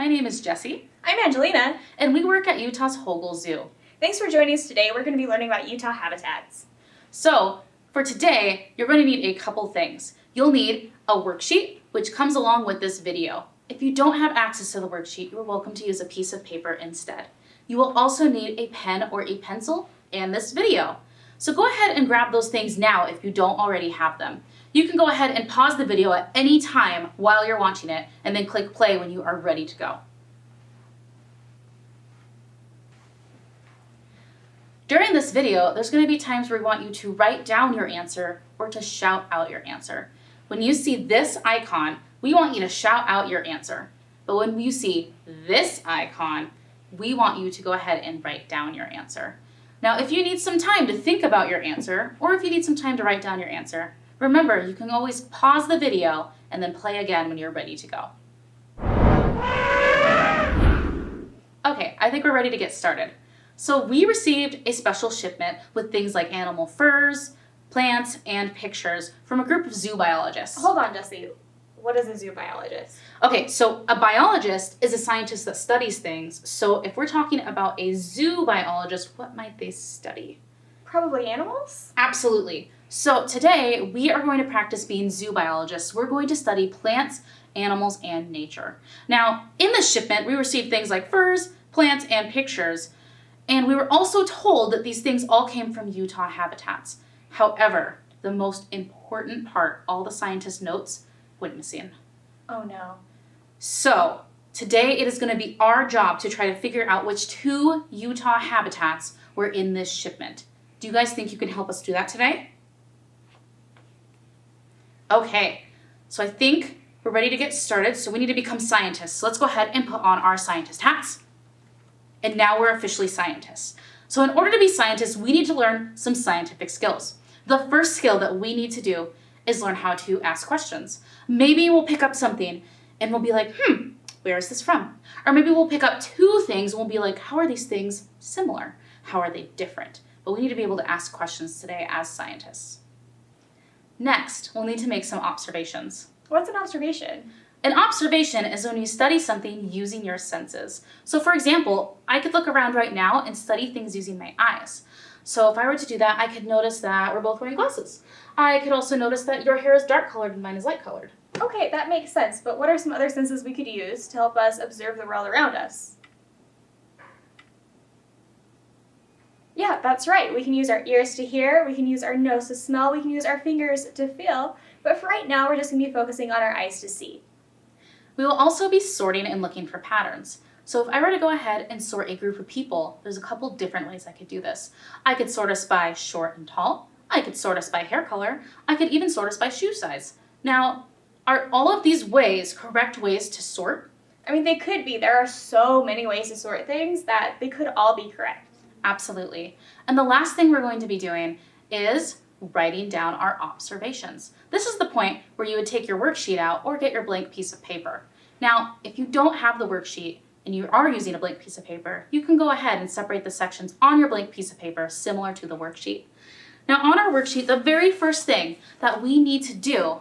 My name is Jessie. I'm Angelina. And we work at Utah's Hogle Zoo. Thanks for joining us today. We're going to be learning about Utah habitats. So, for today, you're going to need a couple things. You'll need a worksheet, which comes along with this video. If you don't have access to the worksheet, you're welcome to use a piece of paper instead. You will also need a pen or a pencil and this video. So go ahead and grab those things now if you don't already have them. You can go ahead and pause the video at any time while you're watching it and then click play when you are ready to go. During this video, there's going to be times where we want you to write down your answer or to shout out your answer. When you see this icon, we want you to shout out your answer. But when you see this icon, we want you to go ahead and write down your answer. Now, if you need some time to think about your answer, or if you need some time to write down your answer, remember, you can always pause the video and then play again when you're ready to go. Okay, I think we're ready to get started. So we received a special shipment with things like animal furs, plants, and pictures from a group of zoo biologists. Hold on, Jessie. What is a zoo biologist? Okay, so a biologist is a scientist that studies things. So if we're talking about a zoo biologist, what might they study? Probably animals? Absolutely. So today we are going to practice being zoo biologists. We're going to study plants, animals, and nature. Now, in this shipment, we received things like furs, plants, and pictures. And we were also told that these things all came from Utah habitats. However, the most important part, all the scientists' notes, went missing. Oh no. So, today it is going to be our job to try to figure out which 2 Utah habitats were in this shipment. Do you guys think you can help us do that today? Okay, so I think we're ready to get started, so we need to become scientists. So let's go ahead and put on our scientist hats. And now we're officially scientists. So in order to be scientists, we need to learn some scientific skills. The first skill that we need to do is learn how to ask questions. Maybe we'll pick up something and we'll be like, where is this from? Or maybe we'll pick up 2 things and we'll be like, how are these things similar? How are they different? But we need to be able to ask questions today as scientists. Next, we'll need to make some observations. What's an observation? An observation is when you study something using your senses. So for example, I could look around right now and study things using my eyes. So if I were to do that, I could notice that we're both wearing glasses. I could also notice that your hair is dark colored and mine is light colored. Okay, that makes sense, but what are some other senses we could use to help us observe the world around us? Yeah, that's right. We can use our ears to hear, we can use our nose to smell, we can use our fingers to feel, but for right now, we're just going to be focusing on our eyes to see. We will also be sorting and looking for patterns. So if I were to go ahead and sort a group of people, there's a couple different ways I could do this. I could sort us by short and tall. I could sort us by hair color. I could even sort us by shoe size. Now, are all of these ways correct ways to sort? I mean, they could be. There are so many ways to sort things that they could all be correct. Absolutely. And the last thing we're going to be doing is writing down our observations. This is the point where you would take your worksheet out or get your blank piece of paper. Now, if you don't have the worksheet and you are using a blank piece of paper, you can go ahead and separate the sections on your blank piece of paper similar to the worksheet. Now, on our worksheet, the very first thing that we need to do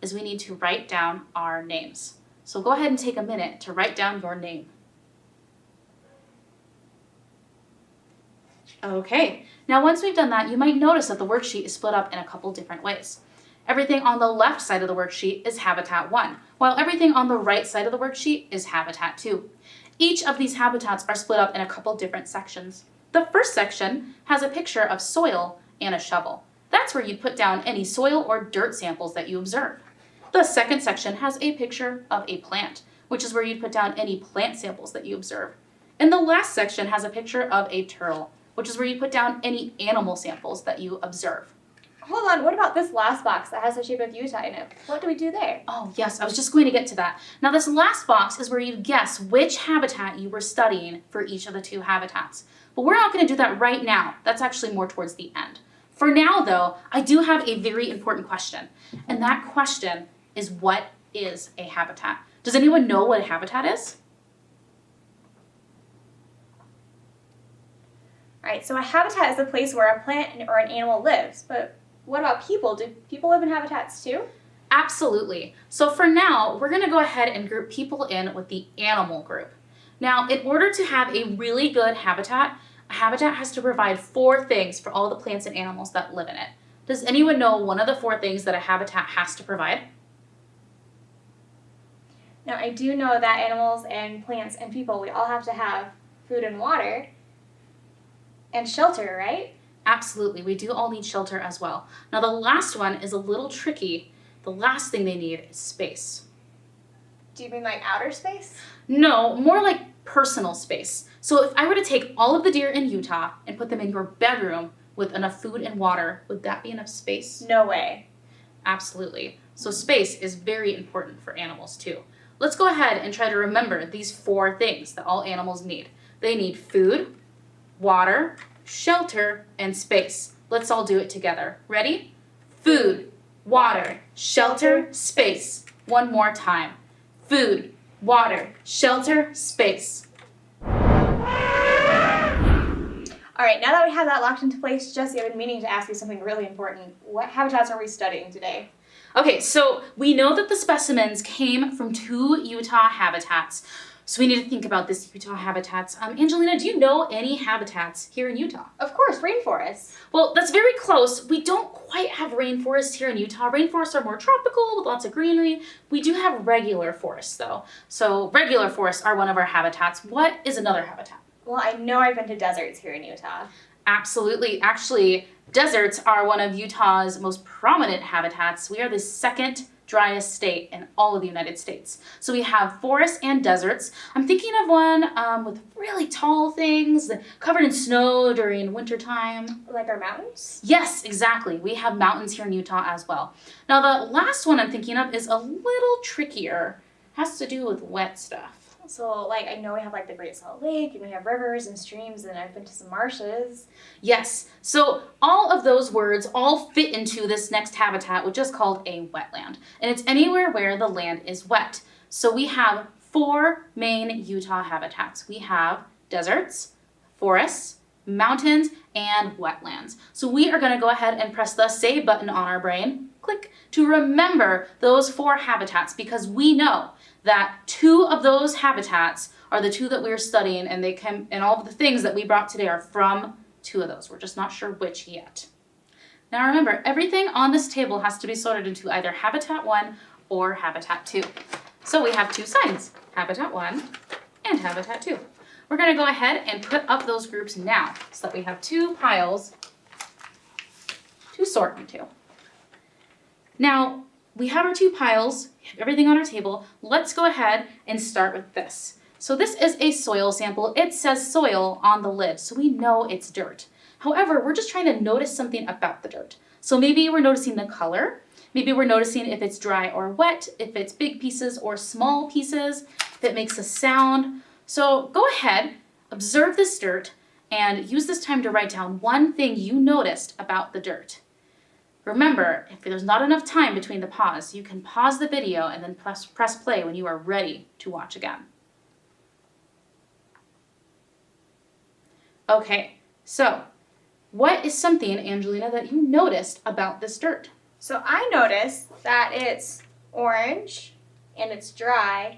is we need to write down our names. So go ahead and take a minute to write down your name. Okay, now once we've done that, you might notice that the worksheet is split up in a couple different ways. Everything on the left side of the worksheet is Habitat 1, while everything on the right side of the worksheet is Habitat 2. Each of these habitats are split up in a couple different sections. The first section has a picture of soil and a shovel. That's where you'd put down any soil or dirt samples that you observe. The second section has a picture of a plant, which is where you'd put down any plant samples that you observe. And the last section has a picture of a turtle, which is where you put down any animal samples that you observe. Hold on, what about this last box that has the shape of Utah in it? What do we do there? Oh yes, I was just going to get to that. Now this last box is where you guess which habitat you were studying for each of the 2 habitats. But we're not going to do that right now. That's actually more towards the end. For now though, I do have a very important question. And that question is, what is a habitat? Does anyone know what a habitat is? All right, so a habitat is a place where a plant or an animal lives, but what about people? Do people live in habitats too? Absolutely. So for now, we're going to go ahead and group people in with the animal group. Now, in order to have a really good habitat, a habitat has to provide 4 things for all the plants and animals that live in it. Does anyone know one of the 4 things that a habitat has to provide? Now, I do know that animals and plants and people, we all have to have food and water and shelter, right? Absolutely. We do all need shelter as well. Now, the last one is a little tricky. The last thing they need is space. Do you mean like outer space? No, more like personal space. So if I were to take all of the deer in Utah and put them in your bedroom with enough food and water, would that be enough space? No way. Absolutely. So space is very important for animals too. Let's go ahead and try to remember these 4 things that all animals need. They need food, water, shelter, and space. Let's all do it together. Ready? Food, water, shelter, space. One more time. Food, water, shelter, space. All right, now that we have that locked into place, Jesse, I've been meaning to ask you something really important. What habitats are we studying today? Okay, so we know that the specimens came from 2 Utah habitats. So we need to think about this Utah habitats. Angelina, do you know any habitats here in Utah? Of course, rainforests. Well, that's very close. We don't quite have rainforests here in Utah. Rainforests are more tropical with lots of greenery. We do have regular forests though. So regular forests are one of our habitats. What is another habitat? Well, I know I've been to deserts here in Utah. Absolutely. Actually, deserts are one of Utah's most prominent habitats. We are the 2nd driest state in all of the United States. So we have forests and deserts. I'm thinking of one with really tall things covered in snow during wintertime. Like our mountains? Yes, exactly. We have mountains here in Utah as well. Now the last one I'm thinking of is a little trickier. It has to do with wet stuff. So, like, I know we have, like, the Great Salt Lake, and we have rivers and streams, and I've been to some marshes. Yes, so all of those words all fit into this next habitat, which is called a wetland. And it's anywhere where the land is wet. So we have 4 main Utah habitats. We have deserts, forests, mountains, and wetlands. So we are going to go ahead and press the save button on our brain, click, to remember those 4 habitats, because we know that 2 of those habitats are the 2 that we're studying, and all of the things that we brought today are from 2 of those. We're just not sure which yet. Now remember, everything on this table has to be sorted into either Habitat 1 or Habitat 2. So we have 2 signs, Habitat 1 and Habitat 2. We're going to go ahead and put up those groups now so that we have 2 piles to sort into. Now, we have our 2 piles, we have everything on our table. Let's go ahead and start with this. So this is a soil sample. It says soil on the lid, so we know it's dirt. However, we're just trying to notice something about the dirt. So maybe we're noticing the color. Maybe we're noticing if it's dry or wet, if it's big pieces or small pieces, if it makes a sound. So go ahead, observe this dirt, and use this time to write down one thing you noticed about the dirt. Remember, if there's not enough time between the pause, you can pause the video and then press play when you are ready to watch again. Okay, so what is something, Angelina, that you noticed about this dirt? So I noticed that it's orange and it's dry,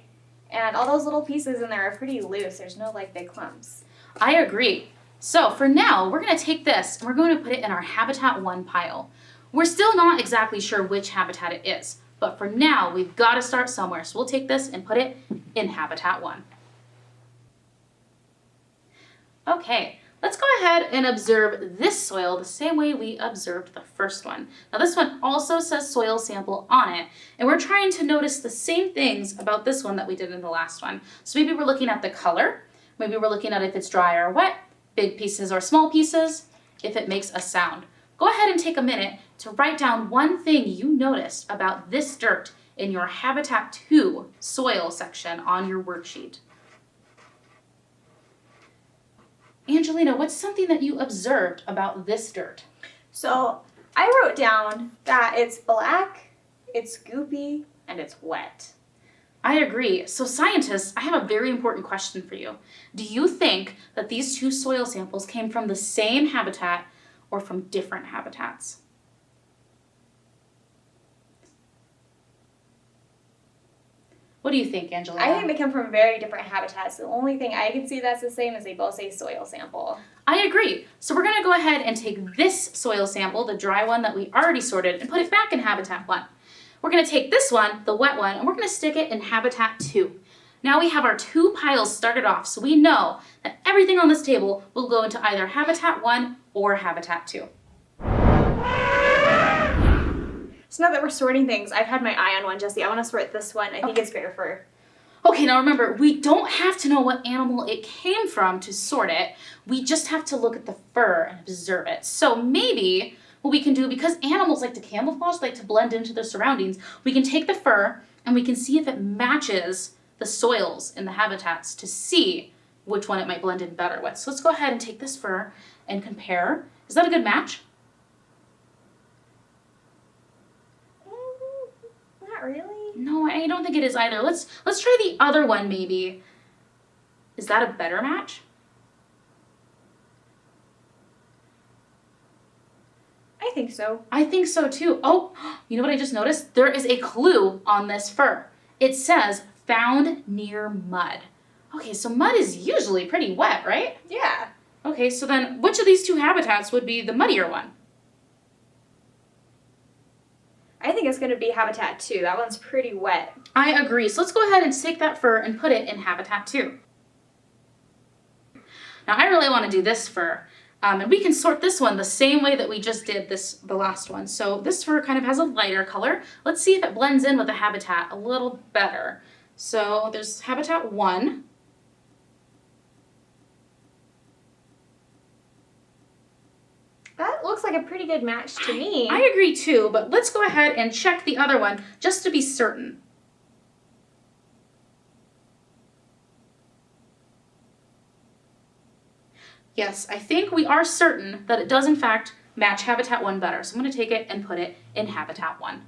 and all those little pieces in there are pretty loose. There's no like big clumps. I agree. So for now, we're going to take this and we're going to put it in our Habitat 1 pile. We're still not exactly sure which habitat it is, but for now, we've got to start somewhere. So we'll take this and put it in Habitat 1. Okay, let's go ahead and observe this soil the same way we observed the first one. Now this one also says soil sample on it, and we're trying to notice the same things about this one that we did in the last one. So maybe we're looking at the color, maybe we're looking at if it's dry or wet, big pieces or small pieces, if it makes a sound. Go ahead and take a minute to write down one thing you noticed about this dirt in your Habitat 2 soil section on your worksheet. Angelina, what's something that you observed about this dirt? So I wrote down that it's black, it's goopy, and it's wet. I agree. So scientists, I have a very important question for you. Do you think that these 2 soil samples came from the same habitat or from different habitats? What do you think, Angelina? I think they come from very different habitats. The only thing I can see that's the same is they both say soil sample. I agree. So we're going to go ahead and take this soil sample, the dry one that we already sorted, and put it back in Habitat 1. We're going to take this one, the wet one, and we're going to stick it in Habitat 2. Now we have our 2 piles started off, so we know that everything on this table will go into either Habitat 1 or Habitat 2. So now that we're sorting things, I've had my eye on one, Jessie. I want to sort this one. I think it's bear fur. Okay, now remember, we don't have to know what animal it came from to sort it. We just have to look at the fur and observe it. So maybe what we can do, because animals like to camouflage, like to blend into their surroundings, we can take the fur and we can see if it matches the soils in the habitats to see which one it might blend in better with. So let's go ahead and take this fur and compare. Is that a good match? Not really. No, I don't think it is either. Let's try the other one maybe. Is that a better match? I think so. I think so too. Oh, you know what I just noticed? There is a clue on this fur. It says found near mud. Okay, so mud is usually pretty wet, right? Yeah. Okay, so then which of these 2 habitats would be the muddier one? I think it's going to be Habitat 2. That one's pretty wet. I agree. So let's go ahead and take that fur and put it in Habitat 2. Now I really want to do this fur. And we can sort this one the same way that we just did the last one. So this fur kind of has a lighter color. Let's see if it blends in with the habitat a little better. So there's Habitat 1. That looks like a pretty good match to me. I agree too, but let's go ahead and check the other one just to be certain. Yes, I think we are certain that it does in fact match Habitat 1 better. So I'm going to take it and put it in Habitat 1.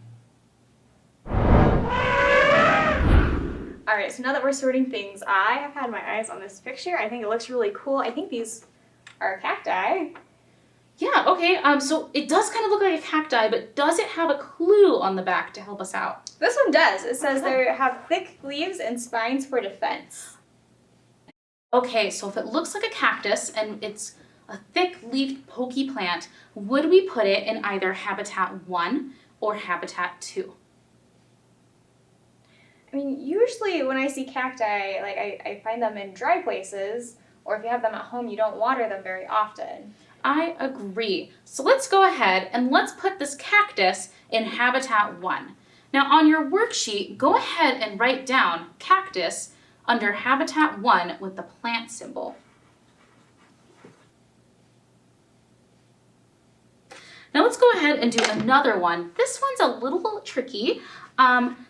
All right, so now that we're sorting things, I have had my eyes on this picture. I think it looks really cool. I think these are cacti. Yeah, okay, so it does kind of look like a cacti, but does it have a clue on the back to help us out? This one does. It says they have thick leaves and spines for defense. Okay, so if it looks like a cactus and it's a thick-leafed pokey plant, would we put it in either Habitat 1 or Habitat 2? I mean, usually when I see cacti, like I find them in dry places, or if you have them at home, you don't water them very often. I agree. So let's go ahead and let's put this cactus in Habitat 1. Now on your worksheet, go ahead and write down cactus under Habitat 1 with the plant symbol. Now let's go ahead and do another one. This one's a little tricky.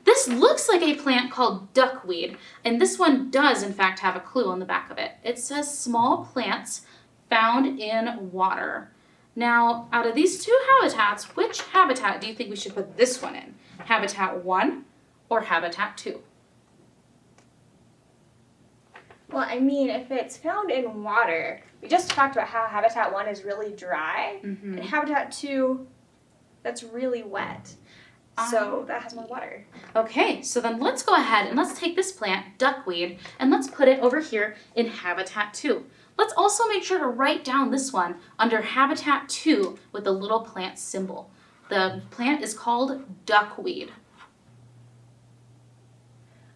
This looks like a plant called duckweed, and this one does in fact have a clue on the back of it. It says small plants found in water. Now, out of these 2 habitats, which habitat do you think we should put this one in? Habitat 1 or Habitat 2? Well, I mean, if it's found in water, we just talked about how Habitat 1 is really dry, and Habitat 2, that's really wet. So that has more water. Okay, so then let's go ahead and let's take this plant, duckweed, and let's put it over here in Habitat 2. Let's also make sure to write down this one under Habitat 2 with the little plant symbol. The plant is called duckweed.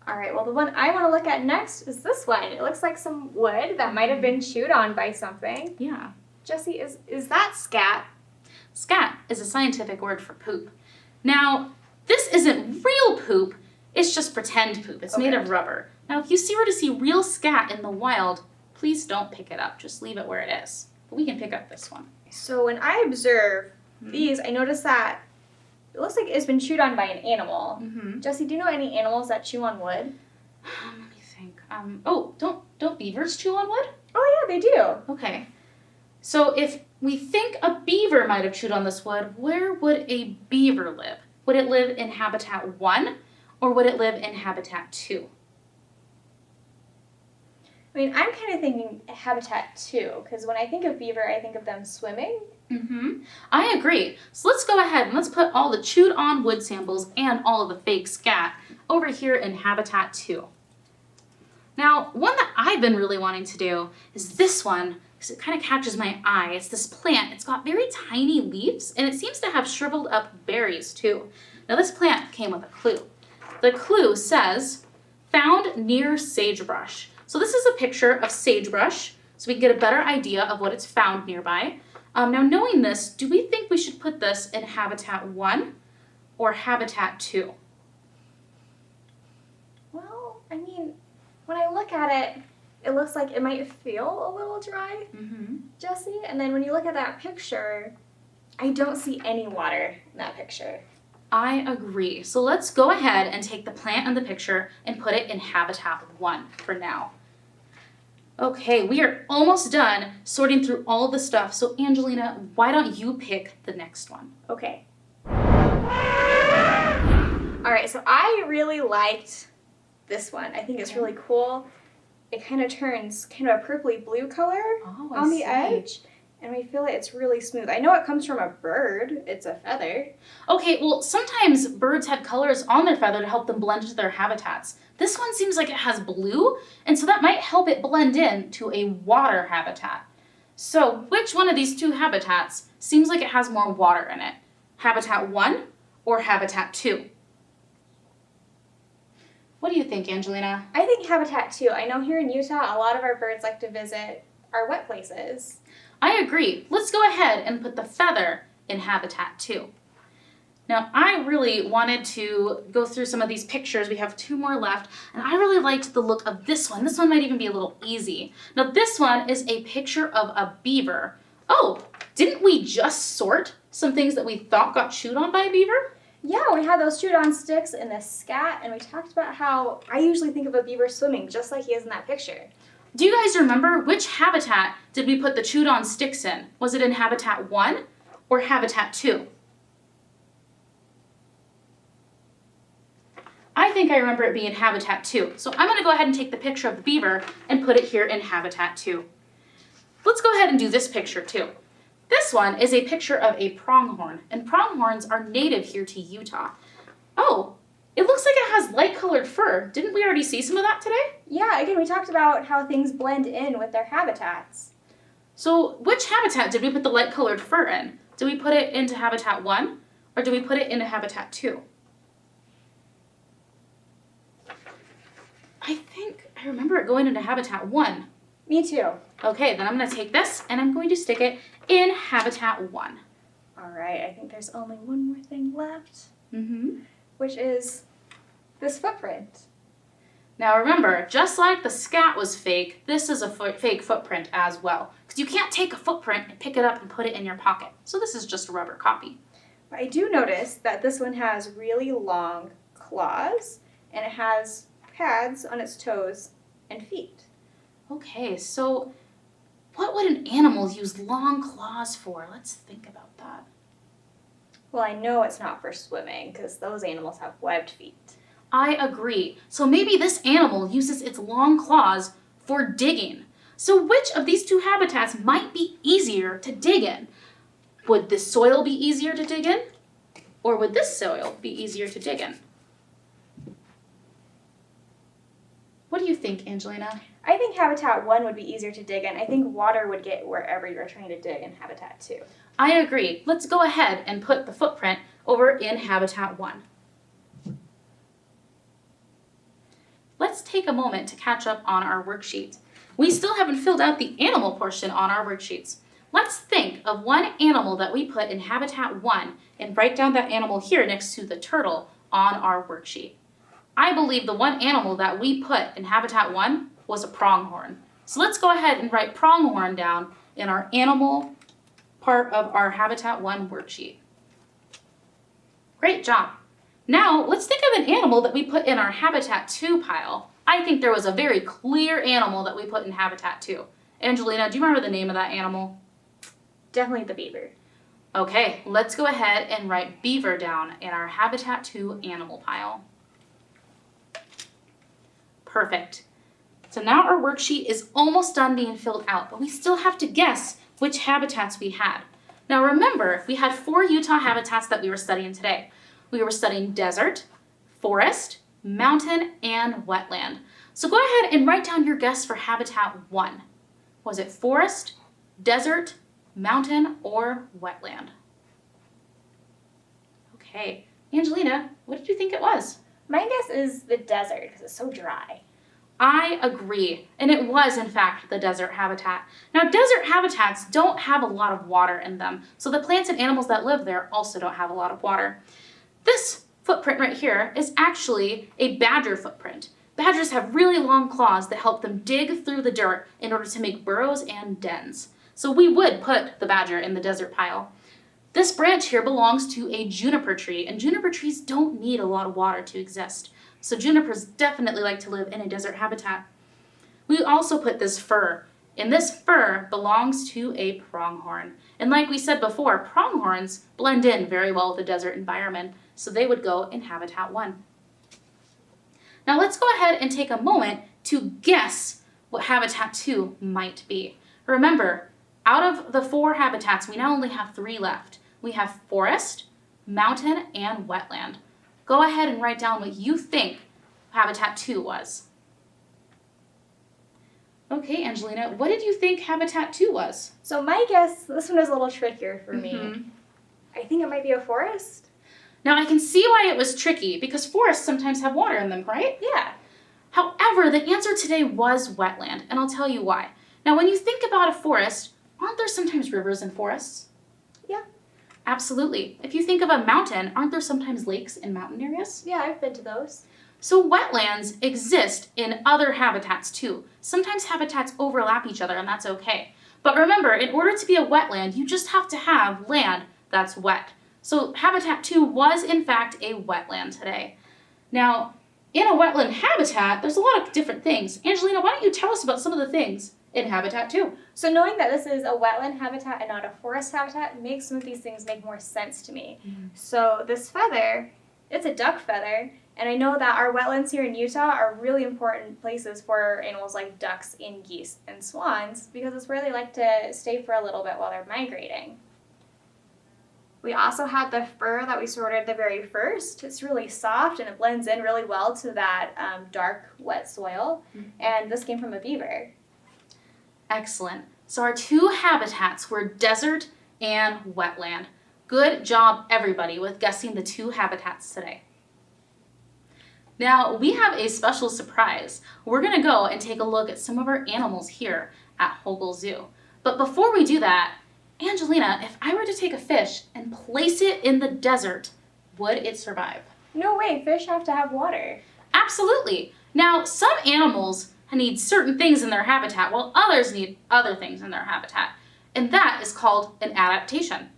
All right, well, the one I want to look at next is this one. It looks like some wood that might have been chewed on by something. Yeah. Jessie, is that scat? Scat is a scientific word for poop. Now, this isn't real poop, it's just pretend poop. It's made of rubber. Now, if you were to see real scat in the wild, please don't pick it up. Just leave it where it is. But we can pick up this one. So when I observe these, I notice that it looks like it's been chewed on by an animal. Jessie, do you know any animals that chew on wood? Let me think. Oh, don't beavers chew on wood? Oh yeah, they do. Okay. So if we think a beaver might have chewed on this wood, where would a beaver live? Would it live in Habitat 1 or would it live in Habitat 2? I mean, I'm kind of thinking Habitat 2, because when I think of beaver, I think of them swimming. I agree. So let's go ahead and let's put all the chewed on wood samples and all of the fake scat over here in Habitat 2. Now, one that I've been really wanting to do is this one, because it kind of catches my eye. It's this plant. It's got very tiny leaves, and it seems to have shriveled up berries too. Now, this plant came with a clue. The clue says, found near sagebrush. So this is a picture of sagebrush, so we can get a better idea of what it's found nearby. Now, knowing this, do we think we should put this in Habitat 1 or Habitat 2? Well, I mean, when I look at it, it looks like it might feel a little dry, Jessie. And then when you look at that picture, I don't see any water in that picture. I agree. So let's go ahead and take the plant in the picture and put it in Habitat 1 for now. Okay, we are almost done sorting through all the stuff. So Angelina, why don't you pick the next one? Okay. All right, so I really liked this one. I think it's really cool. It kind of turns kind of a purpley blue color on the edge. And I feel like it's really smooth. I know it comes from a bird. It's a feather. Okay, well, sometimes birds have colors on their feather to help them blend into their habitats. This one seems like it has blue, and so that might help it blend in to a water habitat. So which one of these two habitats seems like it has more water in it? Habitat 1 or Habitat 2? What do you think, Angelina? I think Habitat 2. I know here in Utah, a lot of our birds like to visit our wet places. I agree. Let's go ahead and put the feather in Habitat 2. Now, I really wanted to go through some of these pictures. We have 2 more left, and I really liked the look of this one. This one might even be a little easy. Now, this one is a picture of a beaver. Oh, didn't we just sort some things that we thought got chewed on by a beaver? Yeah, we had those chewed on sticks and the scat, and we talked about how I usually think of a beaver swimming just like he is in that picture. Do you guys remember which habitat did we put the chewed on sticks in? Was it in Habitat 1 or Habitat 2? I think I remember it being Habitat 2. So I'm going to go ahead and take the picture of the beaver and put it here in Habitat 2. Let's go ahead and do this picture too. This one is a picture of a pronghorn, and pronghorns are native here to Utah. Oh, it looks like it has light-colored fur. Didn't we already see some of that today? Yeah, again, we talked about how things blend in with their habitats. So which habitat did we put the light-colored fur in? Did we put it into Habitat 1 or did we put it into Habitat 2? I think I remember it going into Habitat 1. Me too. Okay, then I'm going to take this and I'm going to stick it in Habitat 1. All right, I think there's only one more thing left, Mm-hmm. which is this footprint. Now remember, just like the scat was fake, this is a fake footprint as well. Because you can't take a footprint and pick it up and put it in your pocket. So this is just a rubber copy. But I do notice that this one has really long claws, and it has pads on its toes and feet. Okay, so what would an animal use long claws for? Let's think about that. Well, I know it's not for swimming, because those animals have webbed feet. I agree. So maybe this animal uses its long claws for digging. So which of these two habitats might be easier to dig in? Would this soil be easier to dig in? Or would this soil be easier to dig in? What do you think, Angelina? I think Habitat 1 would be easier to dig in. I think water would get wherever you're trying to dig in Habitat 2. I agree. Let's go ahead and put the footprint over in Habitat 1. Let's take a moment to catch up on our worksheet. We still haven't filled out the animal portion on our worksheets. Let's think of one animal that we put in Habitat 1 and write down that animal here next to the turtle on our worksheet. I believe the one animal that we put in Habitat 1 was a pronghorn. So let's go ahead and write pronghorn down in our animal part of our Habitat 1 worksheet. Great job. Now, let's think of an animal that we put in our Habitat 2 pile. I think there was a very clear animal that we put in Habitat 2. Angelina, do you remember the name of that animal? Definitely the beaver. Okay, let's go ahead and write beaver down in our Habitat 2 animal pile. Perfect. So now our worksheet is almost done being filled out, but we still have to guess which habitats we had. Now remember, we had 4 Utah habitats that we were studying today. We were studying desert, forest, mountain, and wetland. So go ahead and write down your guess for habitat 1. Was it forest, desert, mountain, or wetland? Okay, Angelina, what did you think it was? My guess is the desert because it's so dry. I agree, and it was in fact the desert habitat. Now desert habitats don't have a lot of water in them, so the plants and animals that live there also don't have a lot of water. This footprint right here is actually a badger footprint. Badgers have really long claws that help them dig through the dirt in order to make burrows and dens. So we would put the badger in the desert pile. This branch here belongs to a juniper tree, and juniper trees don't need a lot of water to exist. So junipers definitely like to live in a desert habitat. We also put this fir, and this fir belongs to a pronghorn. And like we said before, pronghorns blend in very well with the desert environment, so they would go in habitat 1. Now let's go ahead and take a moment to guess what habitat 2 might be. Remember, out of the 4 habitats, we now only have 3 left. We have forest, mountain, and wetland. Go ahead and write down what you think habitat 2 was. Okay, Angelina, what did you think habitat 2 was? So my guess, this one is a little trickier for me. I think it might be a forest. Now I can see why it was tricky, because forests sometimes have water in them, right? Yeah. However, the answer today was wetland, and I'll tell you why. Now when you think about a forest, aren't there sometimes rivers in forests? Yeah. Absolutely. If you think of a mountain, aren't there sometimes lakes in mountain areas? Yeah, I've been to those. So wetlands exist in other habitats too. Sometimes habitats overlap each other, and that's okay. But remember, in order to be a wetland, you just have to have land that's wet. So habitat 2 was in fact a wetland today. Now, in a wetland habitat, there's a lot of different things. Angelina, why don't you tell us about some of the things in habitat 2? So knowing that this is a wetland habitat and not a forest habitat makes some of these things make more sense to me. So this feather, it's a duck feather, and I know that our wetlands here in Utah are really important places for animals like ducks and geese and swans because it's where they like to stay for a little bit while they're migrating. We also had the fur that we sorted the very first. It's really soft and it blends in really well to that dark, wet soil. And this came from a beaver. Excellent. So our 2 habitats were desert and wetland. Good job, everybody, with guessing the 2 habitats today. Now, we have a special surprise. We're going to go and take a look at some of our animals here at Hogle Zoo. But before we do that, Angelina, if I were to take a fish and place it in the desert, would it survive? No way, fish have to have water. Absolutely. Now, some animals need certain things in their habitat, while others need other things in their habitat. And that is called an adaptation.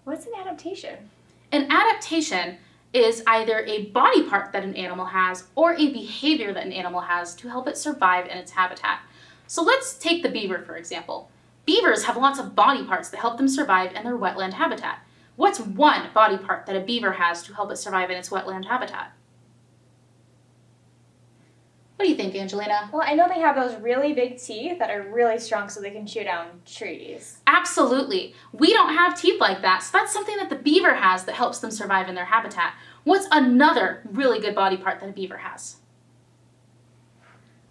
What's an adaptation? An adaptation is either a body part that an animal has or a behavior that an animal has to help it survive in its habitat. So let's take the beaver, for example. Beavers have lots of body parts that help them survive in their wetland habitat. What's one body part that a beaver has to help it survive in its wetland habitat? What do you think, Angelina? Well, I know they have those really big teeth that are really strong so they can chew down trees. Absolutely. We don't have teeth like that, so that's something that the beaver has that helps them survive in their habitat. What's another really good body part that a beaver has?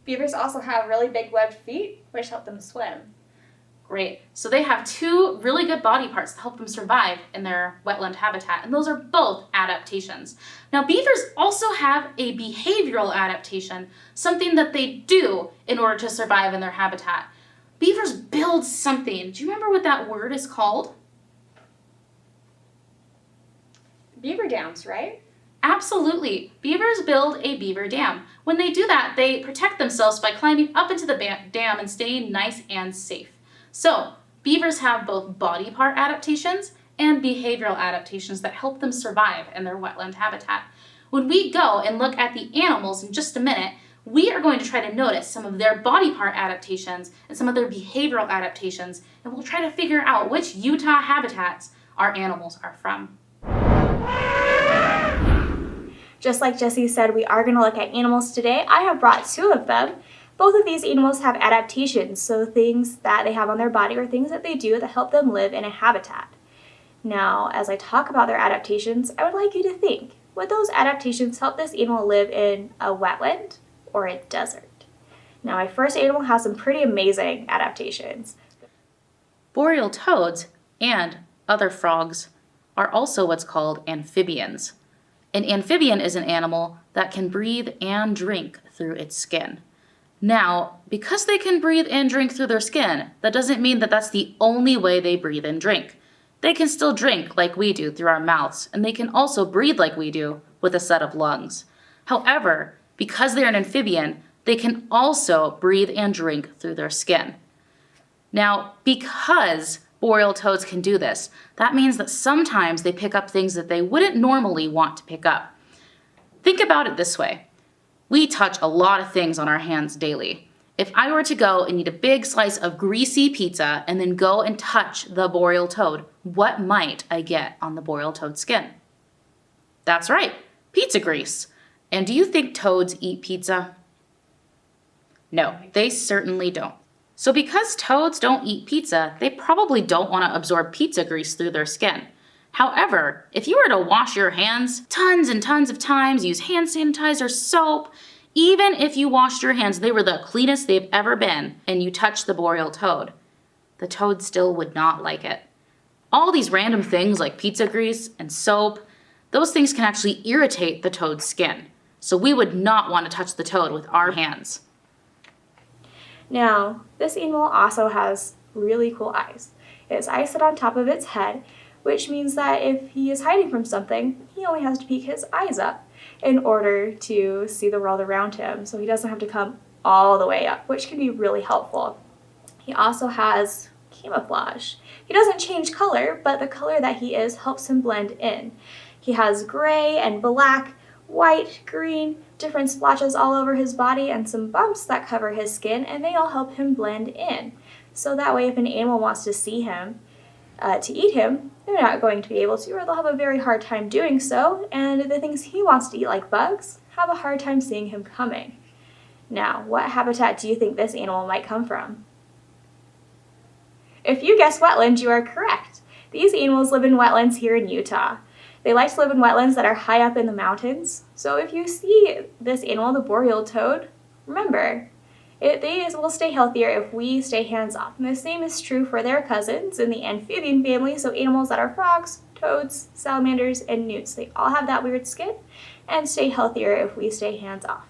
Beavers also have really big webbed feet, which help them swim. Great. So they have 2 really good body parts to help them survive in their wetland habitat, and those are both adaptations. Now, beavers also have a behavioral adaptation, something that they do in order to survive in their habitat. Beavers build something. Do you remember what that word is called? Beaver dams, right? Absolutely. Beavers build a beaver dam. When they do that, they protect themselves by climbing up into the dam and staying nice and safe. So, beavers have both body part adaptations and behavioral adaptations that help them survive in their wetland habitat. When we go and look at the animals in just a minute, we are going to try to notice some of their body part adaptations and some of their behavioral adaptations, and we'll try to figure out which Utah habitats our animals are from. Just like Jessie said, we are going to look at animals today. I have brought 2 of them. Both of these animals have adaptations, so things that they have on their body or things that they do that help them live in a habitat. Now, as I talk about their adaptations, I would like you to think, would those adaptations help this animal live in a wetland or a desert? Now, my first animal has some pretty amazing adaptations. Boreal toads and other frogs are also what's called amphibians. An amphibian is an animal that can breathe and drink through its skin. Now, because they can breathe and drink through their skin, that doesn't mean that that's the only way they breathe and drink. They can still drink like we do through our mouths, and they can also breathe like we do with a set of lungs. However, because they're an amphibian, they can also breathe and drink through their skin. Now, because boreal toads can do this, that means that sometimes they pick up things that they wouldn't normally want to pick up. Think about it this way. We touch a lot of things on our hands daily. If I were to go and eat a big slice of greasy pizza and then go and touch the boreal toad, what might I get on the boreal toad skin? That's right, pizza grease. And do you think toads eat pizza? No, they certainly don't. So because toads don't eat pizza, they probably don't want to absorb pizza grease through their skin. However, if you were to wash your hands tons and tons of times, use hand sanitizer, soap, even if you washed your hands, they were the cleanest they've ever been, and you touched the boreal toad, the toad still would not like it. All these random things like pizza grease and soap, those things can actually irritate the toad's skin. So we would not want to touch the toad with our hands. Now, this animal also has really cool eyes. Its eyes sit on top of its head, which means that if he is hiding from something, he only has to peek his eyes up in order to see the world around him, so he doesn't have to come all the way up, which can be really helpful. He also has camouflage. He doesn't change color, but the color that he is helps him blend in. He has gray and black, white, green, different splotches all over his body and some bumps that cover his skin, and they all help him blend in. So that way if an animal wants to see him, to eat him, they're not going to be able to, or they'll have a very hard time doing so, and the things he wants to eat, like bugs, have a hard time seeing him coming. Now, what habitat do you think this animal might come from? If you guessed wetland, you are correct. These animals live in wetlands here in Utah. They like to live in wetlands that are high up in the mountains, so if you see this animal, the boreal toad, remember, they will stay healthier if we stay hands-off. And the same is true for their cousins in the amphibian family, so animals that are frogs, toads, salamanders, and newts. They all have that weird skin and stay healthier if we stay hands-off.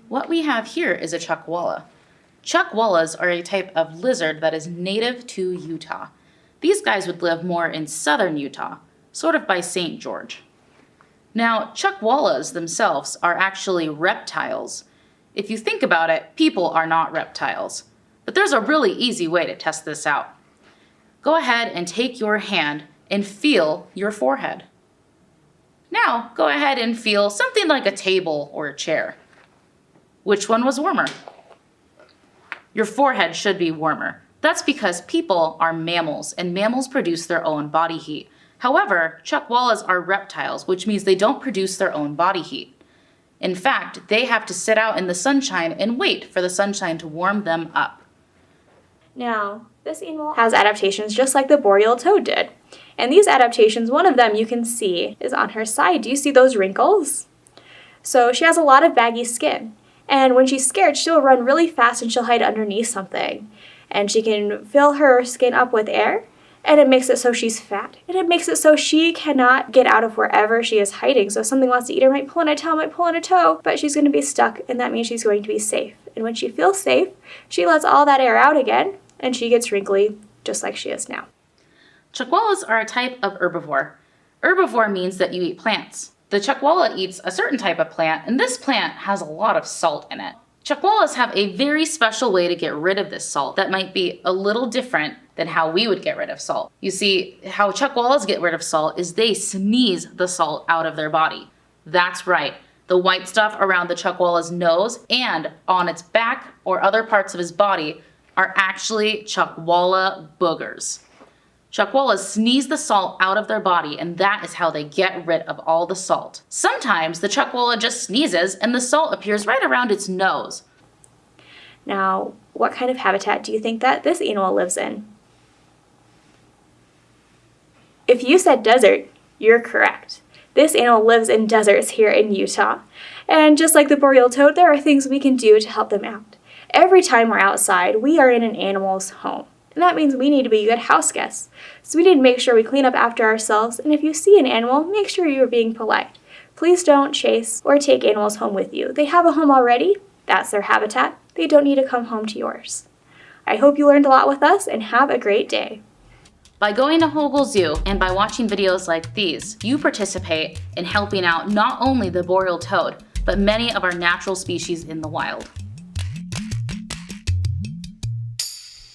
What we have here is a chuckwalla. Chuckwallas are a type of lizard that is native to Utah. These guys would live more in southern Utah, sort of by St. George. Now, chuckwallas themselves are actually reptiles. If you think about it, people are not reptiles. But there's a really easy way to test this out. Go ahead and take your hand and feel your forehead. Now, go ahead and feel something like a table or a chair. Which one was warmer? Your forehead should be warmer. That's because people are mammals, and mammals produce their own body heat. However, chuckwallas are reptiles, which means they don't produce their own body heat. In fact, they have to sit out in the sunshine and wait for the sunshine to warm them up. Now, this animal has adaptations just like the boreal toad did. And these adaptations, one of them you can see is on her side. Do you see those wrinkles? So she has a lot of baggy skin. And when she's scared, she'll run really fast and she'll hide underneath something. And she can fill her skin up with air, and it makes it so she's fat. And it makes it so she cannot get out of wherever she is hiding. So if something wants to eat her, might pull on a tail, might pull on a toe, but she's going to be stuck, and that means she's going to be safe. And when she feels safe, she lets all that air out again, and she gets wrinkly, just like she is now. Chuckwallas are a type of herbivore. Herbivore means that you eat plants. The chuckwalla eats a certain type of plant, and this plant has a lot of salt in it. Chuckwallas have a very special way to get rid of this salt that might be a little different than how we would get rid of salt. You see, how chuckwallas get rid of salt is they sneeze the salt out of their body. That's right. The white stuff around the chuckwalla's nose and on its back or other parts of his body are actually chuckwalla boogers. Chuckwallas sneeze the salt out of their body, and that is how they get rid of all the salt. Sometimes the chuckwalla just sneezes and the salt appears right around its nose. Now, what kind of habitat do you think that this animal lives in? If you said desert, you're correct. This animal lives in deserts here in Utah. And just like the boreal toad, there are things we can do to help them out. Every time we're outside, we are in an animal's home. And that means we need to be good house guests. So we need to make sure we clean up after ourselves, and if you see an animal, make sure you're being polite. Please don't chase or take animals home with you. They have a home already. That's their habitat. They don't need to come home to yours. I hope you learned a lot with us, and have a great day. By going to Hogle Zoo and by watching videos like these, you participate in helping out not only the boreal toad, but many of our natural species in the wild.